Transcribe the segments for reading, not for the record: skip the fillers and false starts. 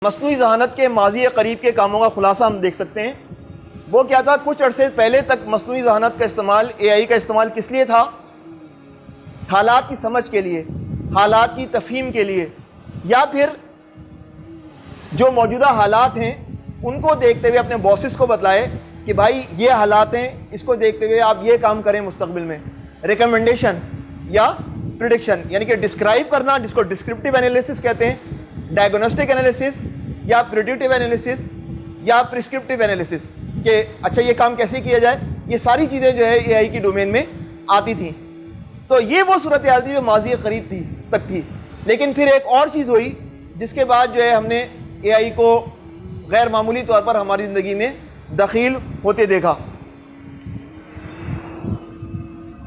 मसनूई ज़हानत के माजी करीब के कामों का खुलासा हम देख सकते हैं। वो क्या था, कुछ अरसे पहले तक मसनूई ज़हानत का इस्तेमाल, AI का इस्तेमाल किस लिए था? हालात की समझ के लिए, हालात की तफ़हीम के लिए, या फिर जो मौजूदा हालात हैं उनको देखते हुए अपने बॉसेस को बतलाए कि भाई ये हालात हैं, इसको देखते हुए आप ये काम करें मुस्तकबिल में। रिकमेंडेशन या प्रिडिक्शन, यानी कि डिस्क्राइब करना, जिसको डिस्क्रिप्टिव एनालिसिस कहते हैं, डायग्नोस्टिक एनालिसिस या प्रिडिक्टिव एनालिसिस या प्रिस्क्रिप्टिव एनालिसिस, कि अच्छा ये काम कैसे किया जाए। ये सारी चीज़ें जो है AI की डोमेन में आती थी। तो ये वो सूरत हाल थी जो माजी करीब तक थी। लेकिन फिर एक और चीज़ हुई जिसके बाद जो है हमने AI को गैर मामूली तौर पर हमारी ज़िंदगी में दखील होते देखा,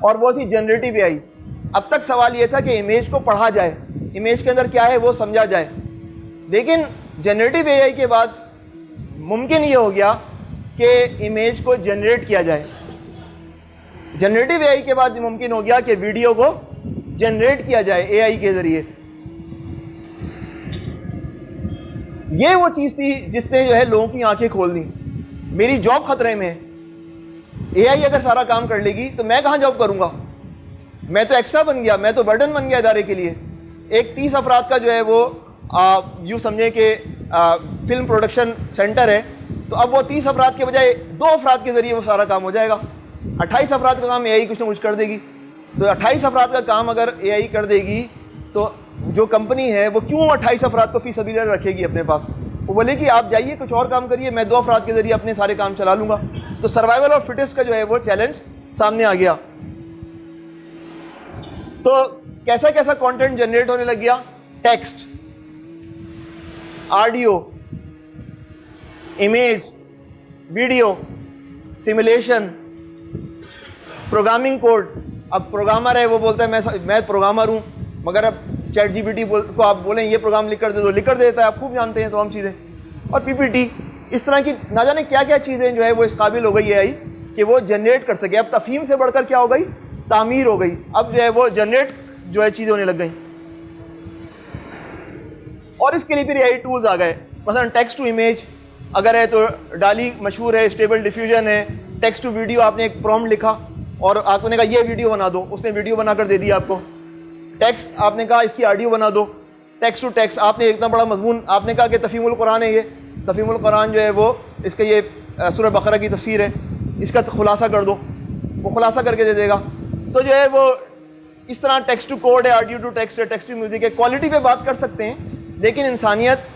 और वो थी जनरेटिव AI। अब तक सवाल ये था कि इमेज को पढ़ा जाए, इमेज के अंदर क्या है वो समझा जाए, लेकिन जनरेटिव AI के बाद मुमकिन ये हो गया कि इमेज को जनरेट किया जाए। जनरेटिव AI के बाद मुमकिन हो गया कि वीडियो को जनरेट किया जाए AI के ज़रिए। ये वो चीज़ थी जिसने जो है लोगों की आंखें खोल दी। मेरी जॉब खतरे में है, AI अगर सारा काम कर लेगी तो मैं कहाँ जॉब करूँगा? मैं तो एक्स्ट्रा बन गया, मैं तो बर्डन बन गया इदारे के लिए। एक 30 अफराद का जो है वो यूँ समझें कि फिल्म प्रोडक्शन सेंटर है, तो अब वो 30 अफराद के बजाय 2 अफराद के ज़रिए वो सारा काम हो जाएगा। 28 अफराद का काम AI कुछ ना कुछ कर देगी। तो 28 अफराद का काम अगर AI कर देगी तो जो कंपनी है वो क्यों 28 अफराद को फी सबील रखेगी अपने पास? वो बोलेगी आप जाइए कुछ और काम करिए, मैं 2 अफराद के ज़रिए अपने सारे काम चला लूँगा। तो सर्वाइवल और फिटेस्ट का जो है वो चैलेंज सामने आ गया। तो कैसा कैसा कंटेंट जनरेट होने लग गया? Text, audio, image, video, simulation, programming code. अब प्रोग्रामर है वो बोलता है मैं प्रोग्रामर हूँ, मगर अब ChatGPT को आप बोलें ये प्रोग्राम लिख कर दे, तो लिख कर देता है। आप खूब जानते हैं तमाम चीज़ें। और PPT, इस तरह की ना जाने क्या क्या चीज़ें जो है वो इस काबिल हो गई AI कि वो जनरेट कर सके। अब तफ़हीम से बढ़कर क्या हो गई? तामीर हो गई। अब जो है वो जनरेट जो है चीज़ें होने लग गई। और इसके लिए फिर AI टूल्स आ गए। मसलन टेक्स्ट टू इमेज अगर है तो डाली मशहूर है, स्टेबल डिफ्यूजन है। टेक्स्ट टू वीडियो, आपने एक प्रॉम्प्ट लिखा और आपने कहा ये वीडियो बना दो, उसने वीडियो बनाकर दे दिया आपको। टेक्स्ट आपने कहा इसकी ऑडियो बना दो। टेक्स्ट टू टेक्स्ट आपने इतना बड़ा मजमून आपने कहा कि तफ़हीमुल कुरान है, ये तफ़हीमुल कुरान जो है वो इसका ये सूरह बकरा की तफसीर है, इसका खुलासा कर दो, वो खुलासा करके दे देगा। तो जो है वो इस तरह टेक्स्ट टू कोड है, ऑडियो टू टेक्स्ट है, टेक्स्ट टू म्यूज़िक है। क्वालिटी पे बात कर सकते हैं, लेकिन इंसानियत,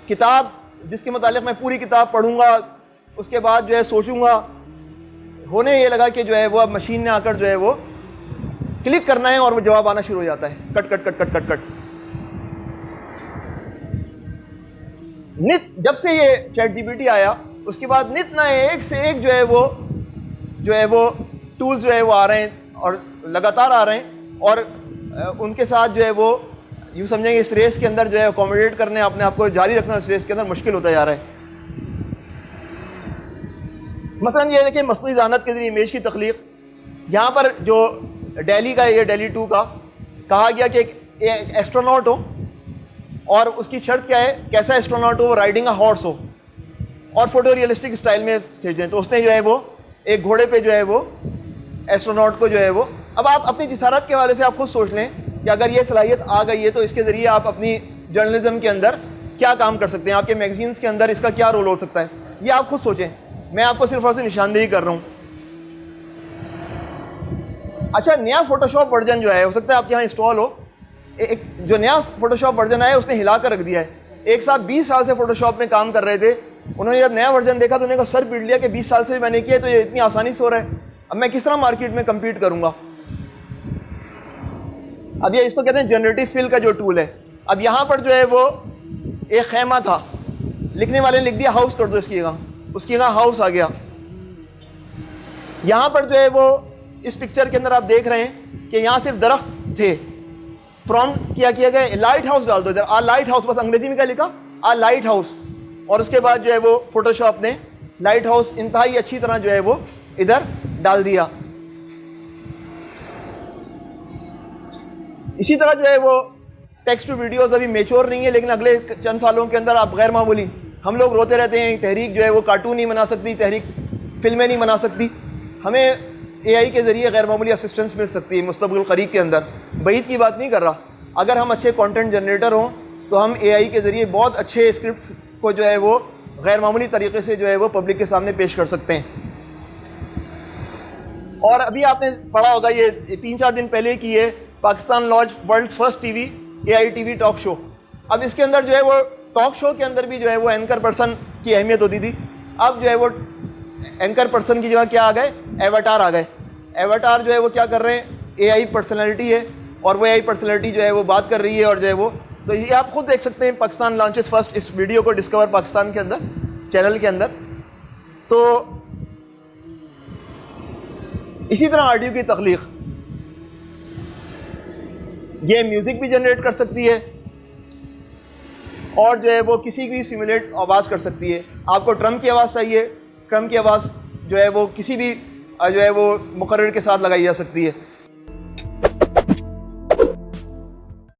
किताब जिसके मुतालिक मैं पूरी किताब पढ़ूंगा, उसके बाद जो है सोचूंगा, होने ये लगा कि जो है वो अब मशीन ने आकर जो है वो क्लिक करना है और वो जवाब आना शुरू हो जाता है, cut cut cut cut cut cut. नित जब से ये ChatGPT आया उसके बाद नित नए एक से एक जो है वो टूल्स जो है वो आ रहे हैं और लगातार आ रहे हैं, और उनके साथ जो है वो यूँ समझेंगे इस रेस के अंदर जो है अकोमोडेट करने, अपने आप को जारी रखना इस रेस के अंदर मुश्किल होता जा रहा है। मसलन ये देखिए मसनूई ज़हानत के ज़रिए इमेज की तख्लीक। यहाँ पर जो दिल्ली का, ये दिल्ली 2 का कहा गया कि एक एस्ट्रोनॉट हो, और उसकी शर्त क्या है, कैसा एस्ट्रोनॉट हो, वो राइडिंग अ हॉर्स हो और फोटो रियलिस्टिक स्टाइल में भेजें। तो उसने जो है वो एक घोड़े पे जो है वो एस्ट्रोनॉट को जो है वो, अब आप अपनी जिसारत के हवाले से आप खुद सोच लें कि अगर ये सलाहियत आ गई है तो इसके ज़रिए आप अपनी जर्नलिज्म के अंदर क्या काम कर सकते हैं, आपके मैगजीन्स के अंदर इसका क्या रोल हो सकता है, ये आप खुद सोचें। मैं आपको सिर्फ और सिर्फ निशानदेही कर रहा हूँ। अच्छा, नया फोटोशॉप वर्जन जो है हो सकता है आपके यहाँ इंस्टॉल हो। एक जो नया फोटोशॉप वर्जन आया उसने हिला कर रख दिया है। एक साथ 20 साल से फोटोशॉप में काम कर रहे थे, उन्होंने जब नया वर्जन देखा तो उन्होंने सर पीट लिया कि 20 साल से मैंने किया तो ये इतनी आसानी से हो रहा है, अब मैं किस तरह मार्केट में कम्पीट करूँगा। अब ये इसको कहते हैं जनरेटिव फिल का जो टूल है। अब यहाँ पर जो है वो एक खेमा था, लिखने वाले ने लिख दिया हाउस कर दो इसकी जगह, उसकी जगह हाउस आ गया। यहाँ पर जो है वो इस पिक्चर के अंदर आप देख रहे हैं कि यहाँ सिर्फ दरख्त थे। प्रॉम्प्ट किया गया लाइट हाउस डाल दो इधर, आ लाइट हाउस, बस अंग्रेजी में क्या लिखा, आ लाइट हाउस, और उसके बाद जो है वो फोटोशॉप ने लाइट हाउस इंतहाई अच्छी तरह जो है वो इधर डाल दिया। इसी तरह जो है वो टेक्स्ट टू वीडियोस अभी मेच्योर नहीं है, लेकिन अगले चंद सालों के अंदर आप गैर मामूली, हम लोग रोते रहते हैं तहरीक जो है वो कार्टून नहीं बना सकती, तहरीक फिल्में नहीं बना सकती, हमें एआई के ज़रिए गैर मामूली असिस्टेंस मिल सकती है मुस्तक़बिल करीब के अंदर। बईद की बात नहीं कर रहा, अगर हम अच्छे कंटेंट जनरेटर हों तो हम एआई के ज़रिए बहुत अच्छे स्क्रिप्ट्स को जो है वो गैर मामूली तरीके से जो है वो पब्लिक के सामने पेश कर सकते हैं। और अभी आपने पढ़ा होगा ये 3-4 दिन पहले की है, Pakistan launch world first TV AI TV talk show. अब इसके अंदर जो है वो टॉक शो के अंदर भी जो है वो एंकर पर्सन की अहमियत होती थी, अब जो है वो एंकर पर्सन की जगह क्या आ गए, एवाटार आ गए। एवाटार जो है वो क्या कर रहे हैं, एआई पर्सनैलिटी है और वो एआई पर्सनैलिटी जो है वो बात कर रही है, और जो है वो, तो ये आप खुद देख सकते हैं पाकिस्तान लॉन्चेस फर्स्ट इस वीडियो को डिस्कवर पाकिस्तान के अंदर चैनल के अंदर। तो इसी तरह ऑडियो की तख्लीक, ये म्यूज़िक भी जनरेट कर सकती है और जो है वो किसी की सिमुलेट आवाज़ कर सकती है। आपको ट्रम की आवाज़ चाहिए, ट्रम की आवाज़ जो है वो किसी भी जो है वो मुकर्रर के साथ लगाई जा सकती है।